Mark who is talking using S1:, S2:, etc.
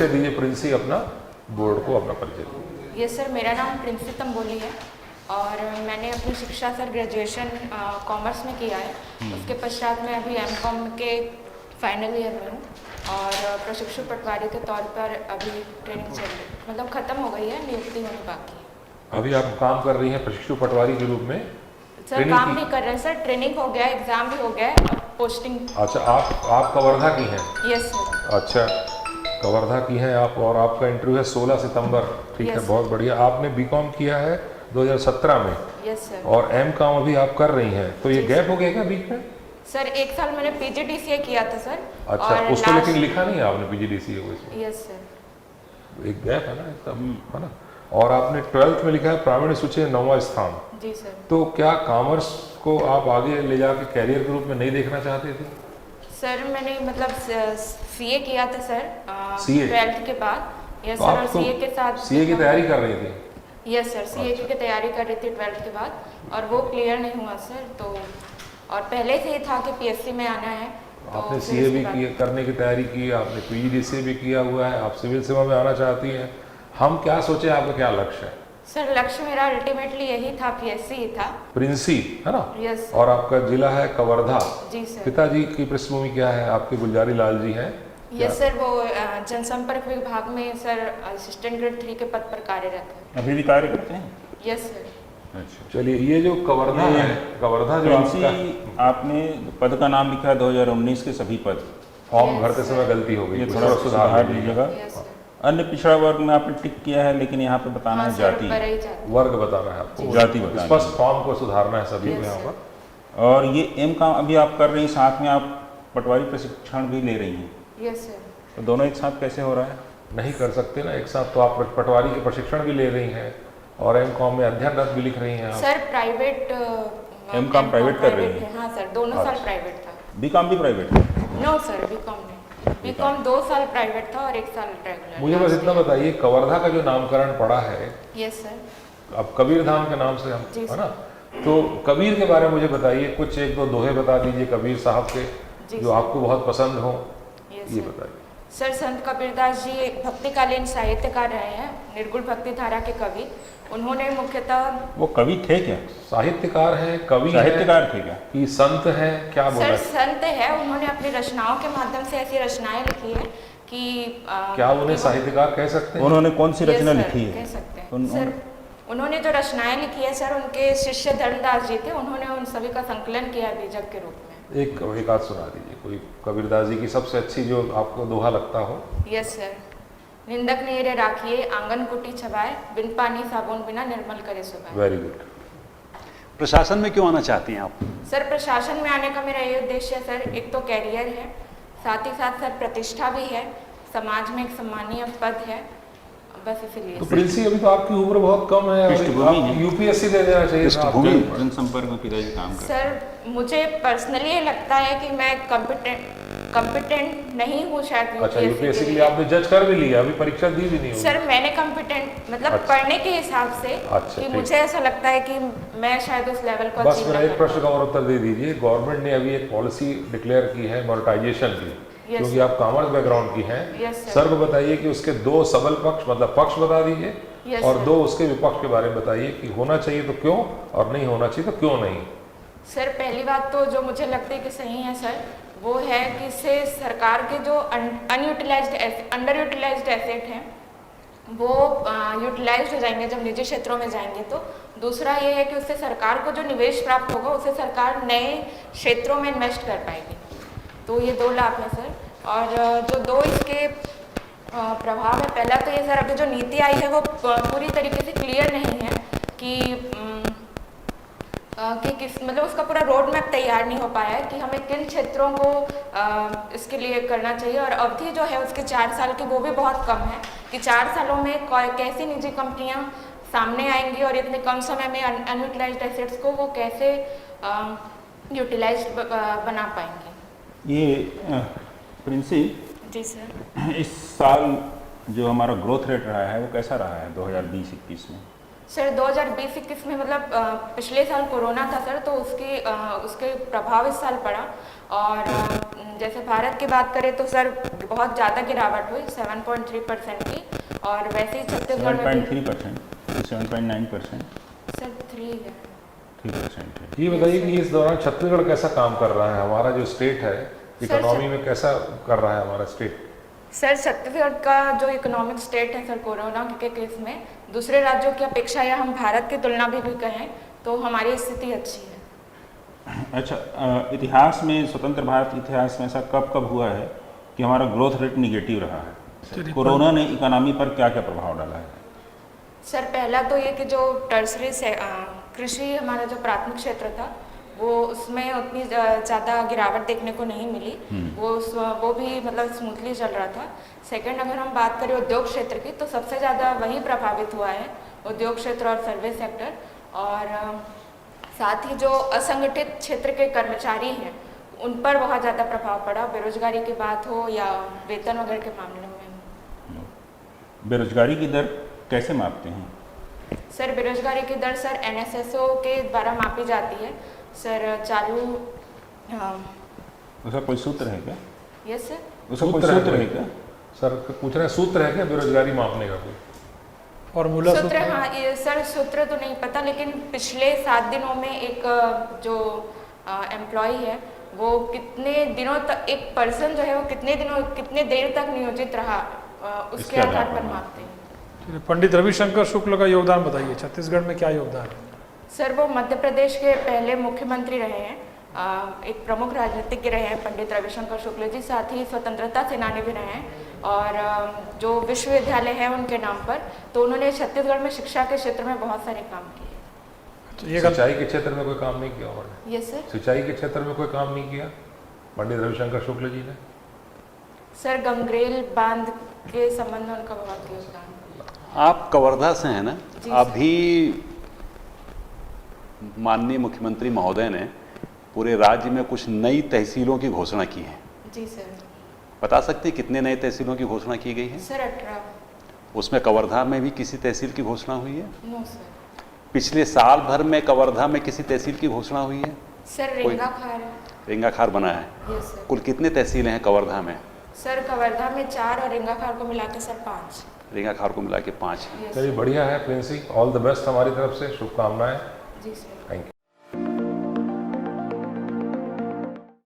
S1: परिचय दीजिए प्रिंसी, अपना बोर्ड को अपना परिचय दीजिए।
S2: यस सर, मेरा नाम प्रिंसी तंबोली है और मैंने अपनी शिक्षा सर ग्रेजुएशन कॉमर्स में किया है। उसके पश्चात मैं अभी एमकॉम के फाइनल ईयर में हूँ और प्रशिक्षु पटवारी के तौर पर अभी ट्रेनिंग चल रही है, मतलब ख़त्म हो गई है, नियुक्ति होनी बाकी है।
S1: अभी आप काम कर रही हैं प्रशिक्षु पटवारी के रूप में?
S2: सर काम नहीं कर रहे हैं सर, ट्रेनिंग हो गया, एग्जाम भी हो गया, अब पोस्टिंग।
S1: अच्छा, आप कवर्धा की हैं?
S2: Yes sir.
S1: अच्छा, कवर्धा की हैं आप और आपका इंटरव्यू है 16 सितंबर, ठीक है, बहुत बढ़िया। आपने बीकॉम किया है 2017 में?
S2: Yes sir.
S1: और एमकॉम अभी आप कर रही हैं, तो ये गैप हो गया क्या बीच में?
S2: सर 1 साल मैंने पीजीडीसीए किया था सर।
S1: अच्छा, उसको लेकिन लिखा नहीं है आपने पीजीडीसीए को इसमें?
S2: Yes sir.
S1: एक गैप है ना एकदम, है ना। और आपने 12th में लिखा है प्रावीण्य सूची 9वां स्थान।
S2: जी सर।
S1: तो क्या कॉमर्स को आप आगे ले जाके कैरियर के रूप में नहीं देखना चाहते थे?
S2: सर मैंने मतलब सीए किया था सर,
S1: CA?
S2: 12th के बाद। यस
S1: तो
S2: सर,
S1: आप
S2: और
S1: तो
S2: सीए के साथ
S1: सीए की तैयारी कर रही थी?
S2: यस सर, सीए की तैयारी कर रही थी 12th के बाद और वो क्लियर नहीं हुआ सर, तो और पहले से ही था कि पीएससी में आना है। तो
S1: आपने सीए भी करने की तैयारी की, आपने पीजीडीसीए भी किया हुआ है, आप सिविल सेवा में आना चाहती हैं। हम क्या सोचे, आपका क्या लक्ष्य है?
S2: सर लक्ष्य मेरा अल्टीमेटली यही था, पीएससी ही था।
S1: प्रिंसी, है ना?
S2: यस।
S1: और आपका जिला है कवर्धा।
S2: जी सर।
S1: पिताजी की पृष्ठभूमि क्या है आपके? गुलजारी लाल जी हैं?
S2: यस सर, वो जनसंपर्क विभाग में सर असिस्टेंट ग्रेड 3 के पद पर कार्यरत है।
S3: अभी भी कार्य करते हैं?
S2: Yes sir.
S3: अच्छा,
S1: चलिए, ये जो कवर्धा है, कवर्धा जो आपका
S3: आपने पद का नाम लिखा है 2019 के सभी पद,
S1: फॉर्म भरते समय गलती हो गई,
S3: ये थोड़ा सुधार लीजिएगा।
S2: Yes sir.
S3: अन्य पिछड़ा वर्ग में आपने टिक किया है, लेकिन यहाँ पे बताना है जाति,
S1: वर्ग बताना है आपको,
S3: जाति बताना है।
S1: स्पष्ट फॉर्म को सुधारना है सभी को यहाँ पर।
S3: और ये एमकॉम अभी आप कर रही हैं, साथ में आप पटवारी प्रशिक्षण भी ले रही हैं।
S2: Yes sir.
S3: तो दोनों एक साथ कैसे हो रहा है?
S1: नहीं कर सकते ना एक साथ, तो आप पटवारी के प्रशिक्षण भी ले रही हैं और एमकॉम में अध्ययनरत भी लिख रही हैं आप।
S2: सर प्राइवेट
S3: एमकॉम प्राइवेट कर रही हैं?
S2: हाँ सर, दोनों साल प्राइवेट था।
S3: बीकॉम भी प्राइवेट?
S2: नो सर, बीकॉम नहीं। बीकॉम 2 साल प्राइवेट था और 1 साल रेगुलर।
S1: मुझे बस इतना बताइए, कवर्धा का जो नामकरण पड़ा है,
S2: यस सर।
S1: अब कबीर धाम के नाम से हम, है ना, तो कबीर के बारे में मुझे बताइए, कुछ 1-2 दोहे बता दीजिए कबीर साहब के जो आपको बहुत पसंद हो, ये बताइए।
S2: सर संत कबीरदास जी भक्तिकालीन साहित्यकार रहे हैं, निर्गुण भक्ति धारा के कवि। उन्होंने मुख्यतः,
S3: वो कवि थे क्या?
S1: साहित्यकार हैं, कवि
S3: साहित्यकार थे क्या?
S1: कि संत हैं, क्या बोला?
S2: सर संत है, उन्होंने अपनी रचनाओं के माध्यम से ऐसी रचनाएं लिखी है कि
S1: क्या उन्हें साहित्यकार कह सकते हैं?
S3: उन्होंने कौन सी रचना लिखी है?
S2: कह सकते हैं सर। उन्होंने जो रचनाएं लिखी है सर, उनके शिष्य धर्मदास जी थे, उन्होंने उन सभी का संकलन किया बीजक के रूप में।
S1: एक आध सुना दीजिए कोई कबीरदास जी की सबसे अच्छी जो आपको दोहा लगता हो।
S2: Yes sir. निंदक नेरे राखिए, आंगन कुटी छबाए, बिन पानी साबुन बिना निर्मल करे सुबह।
S1: Very good.
S4: प्रशासन में क्यों आना चाहती हैं आप?
S2: सर प्रशासन में आने का मेरा ये उद्देश्य है सर, एक तो कैरियर है, साथ ही साथ सर प्रतिष्ठा भी है, समाज में एक सम्मानीय पद है, बस इसीलिए।
S1: तो प्रिंसी, अभी तो आपकी उम्र बहुत कम है, यूपीएससी दे देना चाहिए था।
S3: जनसंपर्क में पिताजी काम करते हैं।
S2: सर मुझे पर्सनली लगता है कि मैं कॉम्पिटेंट नहीं हूँ शायद।
S1: अच्छा, यूपीएससी के लिए आपने जज कर भी लिया, अभी परीक्षा दी भी नहीं होगी?
S2: सर मैंने कॉम्पिटेंट मतलब पढ़ने के हिसाब से कि मुझे ऐसा लगता है कि मैं शायद उस लेवल को
S1: बस मेरा एक प्रश्न का और उत्तर दे दीजिए। गवर्नमेंट ने अभी एक पॉलिसी डिक्लेयर की है मोनेटाइजेशन की, क्योंकि आप कॉमर्स बैकग्राउंड की हैं। सर को बताइए कि उसके 2 सबल पक्ष, मतलब पक्ष बता दीजिए, और 2 उसके विपक्ष के बारे में बताइए कि होना चाहिए तो क्यों और नहीं होना चाहिए तो क्यों नहीं।
S2: सर पहली बात तो जो मुझे लगती है कि सही है सर, वो है कि इससे सरकार के जो अंडर यूटिलाइज्ड एसेट हैं वो यूटिलाइज हो जाएंगे जब निजी क्षेत्रों में जाएंगे। तो दूसरा ये है कि उससे सरकार को जो निवेश प्राप्त होगा उससे सरकार नए क्षेत्रों में इन्वेस्ट कर पाएगी। तो ये 2 लाभ हैं सर। और जो 2 इसके प्रभाव है, पहला तो ये सर, अभी जो नीति आई है वो पूरी तरीके से क्लियर नहीं है कि किस मतलब उसका पूरा रोड मैप तैयार नहीं हो पाया है कि हमें किन क्षेत्रों को इसके लिए करना चाहिए। और अवधि जो है उसके 4 साल की, वो भी बहुत कम है कि 4 सालों में कैसी निजी कंपनियां सामने आएंगी और इतने कम समय में अनयूटिलाइज्ड एसेट्स को वो कैसे यूटिलाइज्ड बना पाएंगे।
S3: ये प्रिंसी
S2: जी सर।
S3: इस साल जो हमारा ग्रोथ रेट रहा है वो कैसा रहा है 2020-21 में?
S2: सर 2020-21 में मतलब पिछले साल कोरोना था सर, तो उसके प्रभाव इस साल पड़ा। और जैसे भारत की बात करें तो सर बहुत ज़्यादा गिरावट हुई 7.3% की, और वैसे ही छत्तीसगढ़ में
S3: 7.3%, 7.9%,
S2: सर 3 है।
S3: 3% है।
S1: ये बताइए कि इस दौरान छत्तीसगढ़ कैसा काम कर रहा है, हमारा जो स्टेट है इकोनॉमी में कैसा कर रहा है हमारा स्टेट?
S2: सर छत्तीसगढ़ का जो इकोनॉमिक स्टेट है सर, कोरोना के केस में दूसरे राज्यों की अपेक्षा या हम भारत की तुलना भी कहें तो हमारी स्थिति अच्छी है।
S3: अच्छा, इतिहास में, स्वतंत्र भारत इतिहास में ऐसा कब कब हुआ है कि हमारा ग्रोथ रेट निगेटिव रहा है? कोरोना ने इकोनॉमी पर क्या क्या प्रभाव डाला है?
S2: सर पहला तो ये कि जो टर्सरी से कृषि हमारा जो प्राथमिक क्षेत्र था वो उसमें उतनी ज़्यादा गिरावट देखने को नहीं मिली, वो भी मतलब स्मूथली चल रहा था। सेकंड, अगर हम बात करें उद्योग क्षेत्र की तो सबसे ज़्यादा वही प्रभावित हुआ है, उद्योग क्षेत्र और सर्विस सेक्टर। और साथ ही जो असंगठित क्षेत्र के कर्मचारी हैं उन पर बहुत ज़्यादा प्रभाव पड़ा, बेरोजगारी की बात हो या वेतन वगैरह के मामले में।
S3: बेरोजगारी की दर कैसे मापते हैं?
S2: सर बेरोजगारी की दर सर NSSO के द्वारा मापी जाती है सर। चालू
S3: उसका कोई सूत्र है क्या?
S2: Yes sir.
S3: उसका कोई सूत्र है क्या?
S1: सर पूछ रहे हैं सूत्र है क्या बेरोजगारी मापने का कोई
S5: फॉर्मूला?
S2: सूत्र हाँ ये सर सूत्र तो नहीं पता, लेकिन पिछले 7 दिनों में एक जो एम्प्लॉय है वो कितने दिनों तक, एक पर्सन जो है वो कितने देर तक नियोजित रहा, उसके आधार पर मापते हैं।
S5: पंडित रविशंकर शुक्ल का योगदान बताइए, छत्तीसगढ़ में क्या योगदान है?
S2: सर वो मध्य प्रदेश के पहले मुख्यमंत्री रहे हैं, एक प्रमुख राजनीतिज्ञ रहे हैं पंडित रविशंकर शुक्ल जी, साथ ही स्वतंत्रता सेनानी भी रहे हैं। और जो विश्वविद्यालय है उनके नाम पर, तो उन्होंने छत्तीसगढ़ में शिक्षा के क्षेत्र में बहुत सारे काम किए।
S5: तो ये
S1: सिंचाई के क्षेत्र में कोई काम नहीं किया उन्होंने?
S2: Yes sir.
S1: सिंचाई के क्षेत्र में कोई काम नहीं किया पंडित रविशंकर शुक्ल जी ने?
S2: सर गंगरेल बांध के संबंध में उनका बहुत योगदान।
S4: आप कवर्धा से हैं ना? अभी माननीय मुख्यमंत्री महोदय ने पूरे राज्य में कुछ नई तहसीलों की घोषणा की है।
S2: जी सर।
S4: बता सकते हैं कितने नए तहसीलों की घोषणा की गई है?
S2: सर 18।
S4: उसमें कवर्धा में भी किसी तहसील की घोषणा हुई है?
S2: No sir.
S4: पिछले साल भर में कवर्धा में किसी तहसील की घोषणा हुई है?
S2: सर रेंगाखार।
S4: रेंगाखार बना है।
S2: Yes sir.
S4: कुल कितने तहसीलें हैं कवर्धा में?
S2: सर कवर्धा में 4 और रेंगाखार को मिला के सर 5।
S4: रेंगाखार को मिला के 5 है।
S1: चलिए बढ़िया है प्रिंसी, ऑल द बेस्ट हमारी तरफ से, शुभकामनाएं।
S2: जी सर।
S1: Thank you.